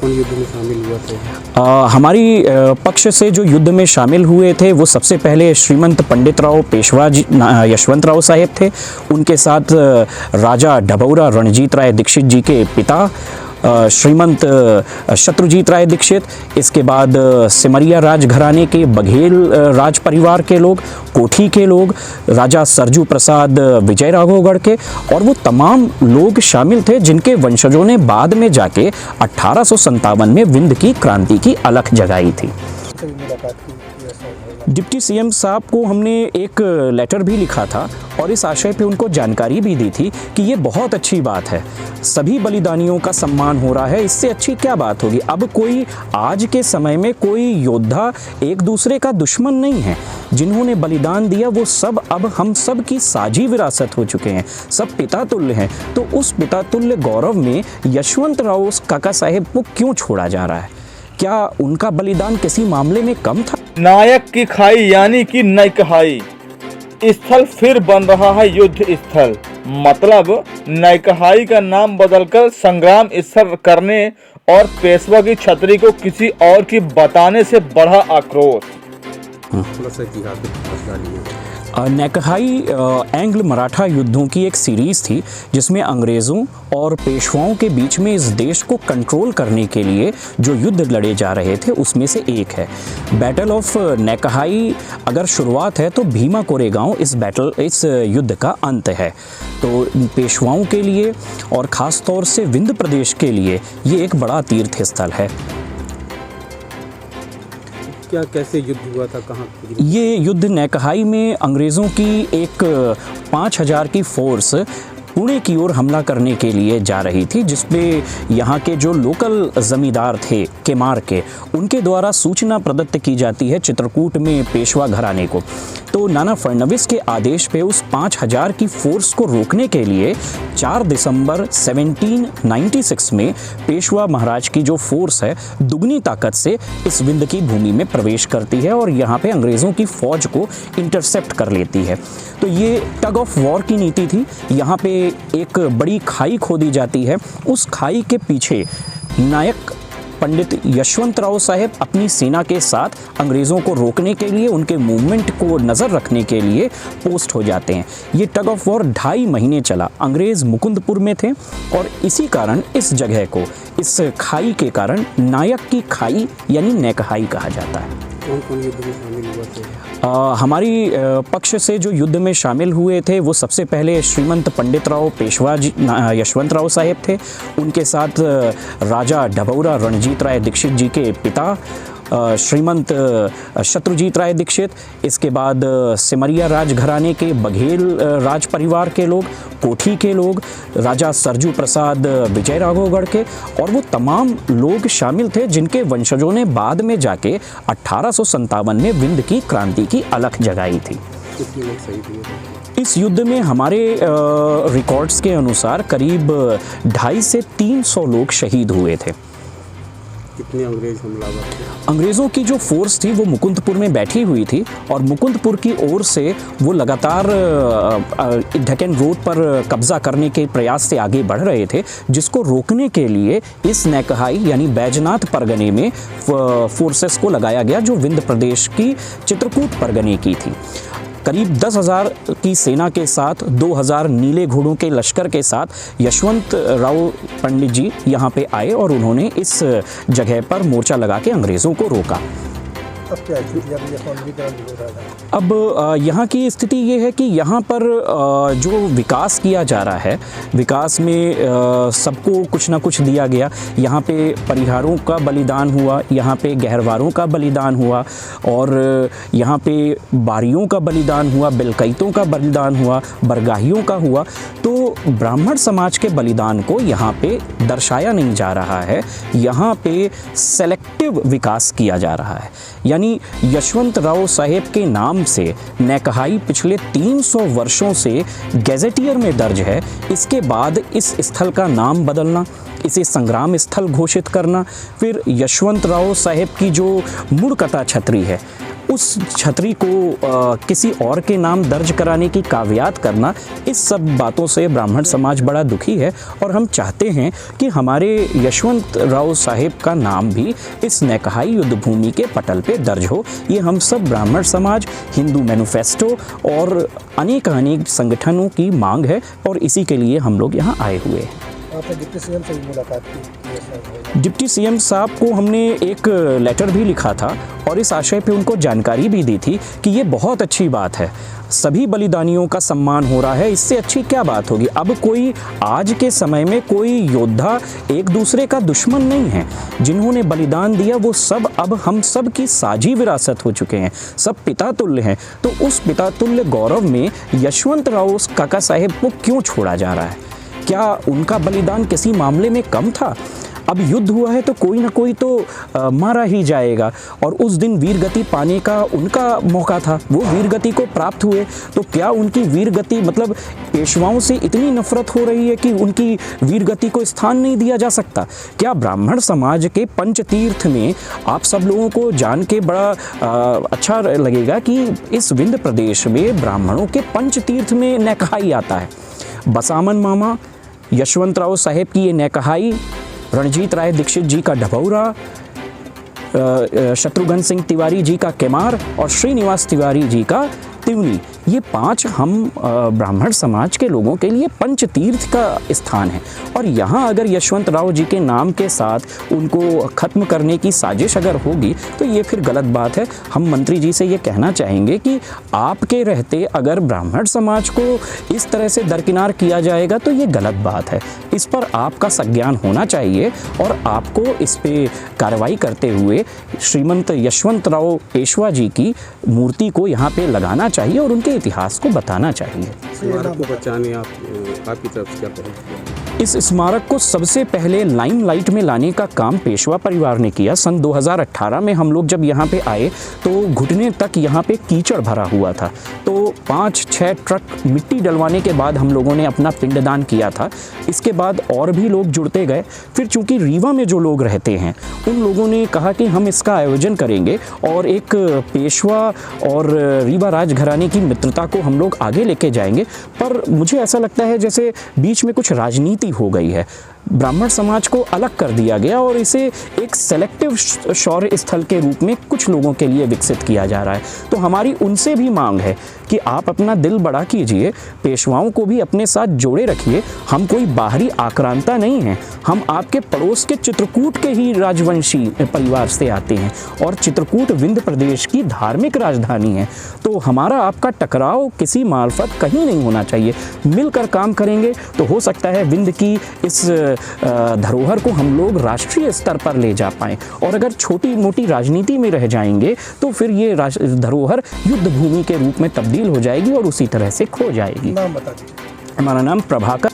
कौन युद्ध में शामिल हुआ थे? हमारी पक्ष से जो युद्ध में शामिल हुए थे वो सबसे पहले श्रीमंत पंडितराव पेशवा जी यशवंतराव साहेब थे। उनके साथ राजा डभौरा रणजीत राय दीक्षित जी के पिता श्रीमंत शत्रुजीत राय दीक्षित, इसके बाद सिमरिया राजघराने के बघेल राज परिवार के लोग, कोठी के लोग, राजा सरजू प्रसाद विजय राघवगढ़ के, और वो तमाम लोग शामिल थे जिनके वंशजों ने बाद में जाके 1857 में विंध्य की क्रांति की अलख जगाई थी। डिप्टी सीएम साहब को हमने एक लेटर भी लिखा था और इस आशय पे उनको जानकारी भी दी थी कि ये बहुत अच्छी बात है, सभी बलिदानियों का सम्मान हो रहा है, इससे अच्छी क्या बात होगी। अब कोई आज के समय में कोई योद्धा एक दूसरे का दुश्मन नहीं है, जिन्होंने बलिदान दिया वो सब अब हम सब की साझी विरासत हो चुके हैं, सब पिता तुल्य हैं। तो उस पिता तुल्य गौरव में यशवंतराव काका साहेब को क्यों छोड़ा जा रहा है? क्या उनका बलिदान किसी मामले में कम था? नायक की खाई यानी कि नैकहाई स्थल फिर बन रहा है युद्ध स्थल, मतलब नैकहाई का नाम बदलकर संग्राम स्थल करने और पेशवा की छतरी को किसी और की बताने से बढ़ा आक्रोश। नैकहाई एंग्ल मराठा युद्धों की एक सीरीज़ थी जिसमें अंग्रेज़ों और पेशवाओं के बीच में इस देश को कंट्रोल करने के लिए जो युद्ध लड़े जा रहे थे उसमें से एक है। बैटल ऑफ नैकहाई अगर शुरुआत है तो भीमा कोरेगांव इस युद्ध का अंत है। तो पेशवाओं के लिए और ख़ास तौर से विंध्य प्रदेश के लिए ये एक बड़ा तीर्थ स्थल है। क्या कैसे युद्ध हुआ था, कहाँ? ये युद्ध नैकहाई में अंग्रेज़ों की एक 5000 की फोर्स पुणे की ओर हमला करने के लिए जा रही थी, जिसमें यहाँ के जो लोकल ज़मींदार थे केमार के, उनके द्वारा सूचना प्रदत्त की जाती है चित्रकूट में पेशवा घराने को। तो नाना फडणवीस के आदेश पे उस 5000 की फोर्स को रोकने के लिए 4 दिसंबर 1796 में पेशवा महाराज की जो फोर्स है दुगनी ताकत से इस विंध्य की भूमि में प्रवेश करती है और यहाँ पे अंग्रेज़ों की फ़ौज को इंटरसेप्ट कर लेती है। तो ये टग ऑफ वॉर की नीति थी। यहाँ पे एक बड़ी खाई खोदी जाती है, उस खाई के पीछे नायक पंडित यशवंतराव साहेब अपनी सेना के साथ अंग्रेज़ों को रोकने के लिए, उनके मूवमेंट को नज़र रखने के लिए पोस्ट हो जाते हैं। ये टग ऑफ वॉर 2.5 महीने चला। अंग्रेज़ मुकुंदपुर में थे और इसी कारण इस जगह को, इस खाई के कारण नायक की खाई यानी नैकहाई कहा जाता है। कौन कौन युद्ध में शामिल हुआ थे? हमारी पक्ष से जो युद्ध में शामिल हुए थे वो सबसे पहले श्रीमंत पंडितराव पेशवा जी यशवंतराव साहेब थे। उनके साथ राजा डभौरा रणजीत राय दीक्षित जी के पिता श्रीमंत शत्रुजीत राय दीक्षित, इसके बाद सिमरिया राजघराने के बघेल राज परिवार के लोग, कोठी के लोग, राजा सरजू प्रसाद विजय राघवगढ़ के, और वो तमाम लोग शामिल थे जिनके वंशजों ने बाद में जाके 1857 में विंध्य की क्रांति की अलख जगाई थी। इस युद्ध में हमारे रिकॉर्ड्स के अनुसार करीब 250 से 300 लोग शहीद हुए थे। कितने अंग्रेज हमलावर थे? अंग्रेज़ों की जो फोर्स थी वो मुकुंदपुर में बैठी हुई थी और मुकुंदपुर की ओर से वो लगातार डेक्कन रोड पर कब्जा करने के प्रयास से आगे बढ़ रहे थे, जिसको रोकने के लिए इस नैकहाई यानी बैजनाथ परगने में फोर्सेस को लगाया गया जो विंध्य प्रदेश की चित्रकूट परगने की थी। करीब 10,000 की सेना के साथ 2,000 नीले घोड़ों के लश्कर के साथ यशवंत राव पंडित जी यहाँ पे आए और उन्होंने इस जगह पर मोर्चा लगा के अंग्रेज़ों को रोका। अब क्या स्थिति हो रहा है? अब यहाँ की स्थिति ये है कि यहाँ पर जो विकास किया जा रहा है, विकास में सबको कुछ ना कुछ दिया गया। यहाँ पे परिहारों का बलिदान हुआ, यहाँ पे गहरवारों का बलिदान हुआ, और यहाँ पे बारियों का बलिदान हुआ, बिलकैतों का बलिदान हुआ, बरगाहियों का हुआ। तो ब्राह्मण समाज के बलिदान को यहाँ पे दर्शाया नहीं जा रहा है, यहाँ पे सेलेक्टिव विकास किया जा रहा है। यानी यशवंतराव साहेब के नाम से नैकहाई पिछले 300 वर्षों से गैजेटियर में दर्ज है। इसके बाद इस स्थल का नाम बदलना, इसे संग्राम स्थल घोषित करना, फिर यशवंतराव साहेब की जो मुड़कटा छतरी है उस छतरी को किसी और के नाम दर्ज कराने की कावियात करना, इस सब बातों से ब्राह्मण समाज बड़ा दुखी है और हम चाहते हैं कि हमारे यशवंत राव साहेब का नाम भी इस नैकहाई युद्ध भूमि के पटल पे दर्ज हो। ये हम सब ब्राह्मण समाज, हिंदू मैनिफेस्टो और अनेक संगठनों की मांग है और इसी के लिए हम लोग यहाँ आए हुए हैं। आपने डिप्टी सीएम से भी मुलाकात की? डिप्टी सीएम साहब को हमने एक लेटर भी लिखा था और इस आशय पे उनको जानकारी भी दी थी कि ये बहुत अच्छी बात है, सभी बलिदानियों का सम्मान हो रहा है, इससे अच्छी क्या बात होगी। अब कोई आज के समय में कोई योद्धा एक दूसरे का दुश्मन नहीं है, जिन्होंने बलिदान दिया वो सब अब हम सब की साझी विरासत हो चुके हैं, सब पिता तुल्य हैं। तो उस पिता तुल्य गौरव में यशवंत राव काका साहेब को क्यों छोड़ा जा रहा है? क्या उनका बलिदान किसी मामले में कम था? अब युद्ध हुआ है तो कोई ना कोई तो मारा ही जाएगा और उस दिन वीरगति पाने का उनका मौका था, वो वीरगति को प्राप्त हुए। तो क्या उनकी वीरगति मतलब पेशवाओं से इतनी नफरत हो रही है कि उनकी वीरगति को स्थान नहीं दिया जा सकता? क्या ब्राह्मण समाज के पंचतीर्थ में आप सब लोगों को जान के बड़ा अच्छा लगेगा कि इस विंध्य प्रदेश में ब्राह्मणों के पंचतीर्थ में नैकहाई आता है। बसामन मामा, यशवंत राव साहेब की ये नैकहाई, रणजीत राय दीक्षित जी का ढबौरा, शत्रुघ्न सिंह तिवारी जी का केमार और श्रीनिवास तिवारी जी का तिवनी, ये 5 हम ब्राह्मण समाज के लोगों के लिए पंचतीर्थ का स्थान है। और यहाँ अगर यशवंत राव जी के नाम के साथ उनको ख़त्म करने की साजिश अगर होगी तो ये फिर गलत बात है। हम मंत्री जी से ये कहना चाहेंगे कि आपके रहते अगर ब्राह्मण समाज को इस तरह से दरकिनार किया जाएगा तो ये गलत बात है। इस पर आपका संज्ञान होना चाहिए और आपको इस पे कार्रवाई करते हुए श्रीमंत यशवंत राव पेशवा जी की मूर्ति को यहाँ पे लगाना चाहिए और उनके इतिहास को बताना चाहिए। स्मारक को बचाने आपकी तरफ से क्या करेंगे? इस स्मारक को सबसे पहले लाइमलाइट में लाने का काम पेशवा परिवार ने किया। सन 2018 में हम लोग जब यहाँ पे आए तो घुटने तक यहाँ पे कीचड़ भरा हुआ था, तो 5-6 ट्रक मिट्टी डलवाने के बाद हम लोगों ने अपना पिंडदान किया था। इसके बाद और भी लोग जुड़ते गए। फिर चूंकि रीवा में जो लोग रहते हैं उन लोगों ने कहा कि हम इसका आयोजन करेंगे और एक पेशवा और रीवा राजघराने की मित्रता को हम लोग आगे लेके जाएंगे। पर मुझे ऐसा लगता है जैसे बीच में कुछ राजनीति हो गई है, ब्राह्मण समाज को अलग कर दिया गया और इसे एक सेलेक्टिव शौर्य स्थल के रूप में कुछ लोगों के लिए विकसित किया जा रहा है। तो हमारी उनसे भी मांग है कि आप अपना दिल बड़ा कीजिए, पेशवाओं को भी अपने साथ जोड़े रखिए। हम कोई बाहरी आक्रांता नहीं हैं, हम आपके पड़ोस के चित्रकूट के ही राजवंशी परिवार से आते हैं और चित्रकूट विंध्य प्रदेश की धार्मिक राजधानी है। तो हमारा आपका टकराव किसी मार्फत कहीं नहीं होना चाहिए। मिलकर काम करेंगे तो हो सकता है विंध्य की इस धरोहर को हम लोग राष्ट्रीय स्तर पर ले जा पाएं। और अगर छोटी मोटी राजनीति में रह जाएंगे तो फिर ये धरोहर युद्ध भूमि के रूप में तब्दील हो जाएगी और उसी तरह से खो जाएगी। नाम बता दीजिए। हमारा नाम प्रभाकर